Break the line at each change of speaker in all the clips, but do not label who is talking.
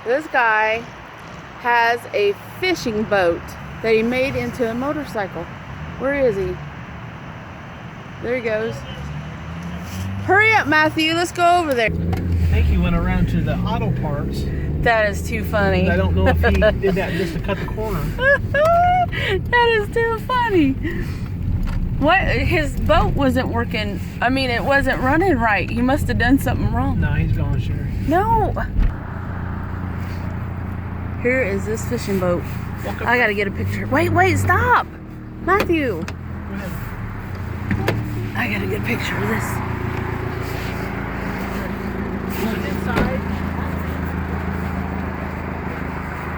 This guy has a fishing boat that he made into a motorcycle. Where is he? There he goes. Hurry up, Matthew. Let's go over there.
I think he went around to the auto parts.
That is too funny.
I don't know if he did that just to cut the corner.
That is too funny. What? His boat wasn't working. I mean, it wasn't running right. He must have done something wrong.
No, he's gone, sure.
No. Here is this fishing boat. I gotta get a picture. Wait, stop! Matthew!
Go ahead.
I gotta get a picture of this.
Look inside.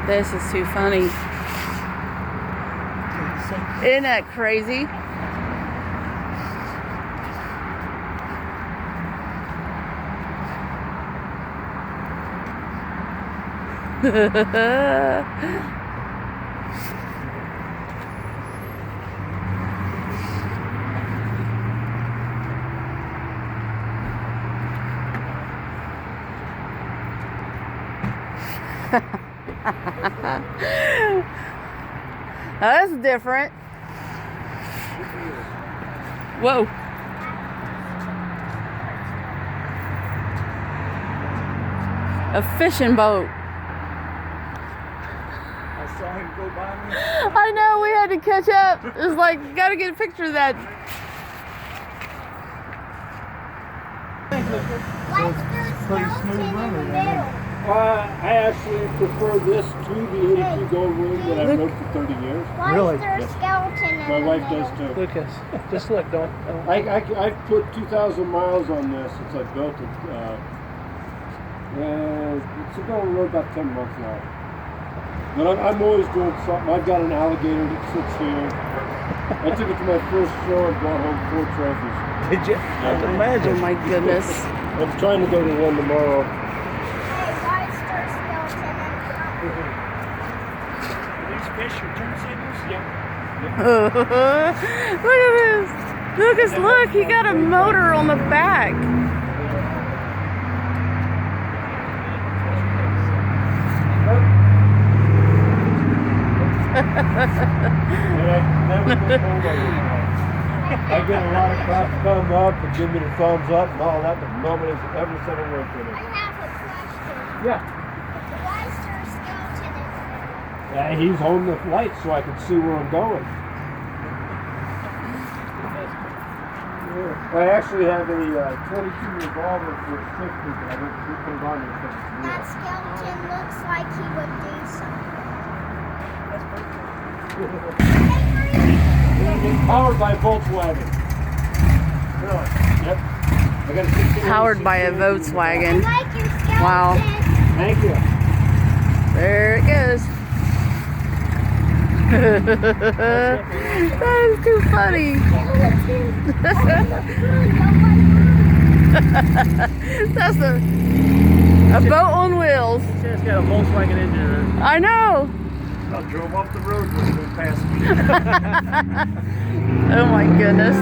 This is too funny. Isn't that crazy? That's different. Whoa. A fishing boat.
I saw him go by me.
I know, we had to catch up. It was like, gotta get a picture of that.
Pretty smooth runner there.
I actually prefer this to the 82 Gold Wing that I've rode for 30 years.
Really?
Why is there a skeleton in
My
the
wife
middle?
does too.
Lucas, just look, don't.
I've put 2,000 miles on this since I built it. It's been on the road about 10 months now. But I'm always doing something. I've got an alligator that sits here. I took it to my first show and brought home 4 trophies.
Did you? I can
Oh
imagine.
my goodness.
I'm trying to go to one tomorrow.
Hey, why is there a skeleton in the
These fish are turntables?
Look at this. Lucas, look, he got a motor on the back.
I get a lot of crap to come up and give me the thumbs up and all that, but nobody's ever said a word to me.
I have a question.
Yeah.
Why is there a skeleton in there?
He's holding the light so I can see where I'm going. I actually have a 22 revolver for a 60, but I don't put it on there because it's
That
real.
skeleton looks like he would do something.
Powered by Volkswagen. Really? Yep. I got a 16
Powered by a Volkswagen.
I like your skeleton.
Wow.
Thank you.
There it goes. That is too funny. That's a boat on wheels.
It's got a Volkswagen engine in it.
I know.
I drove off the road when it went past me.
Oh my goodness.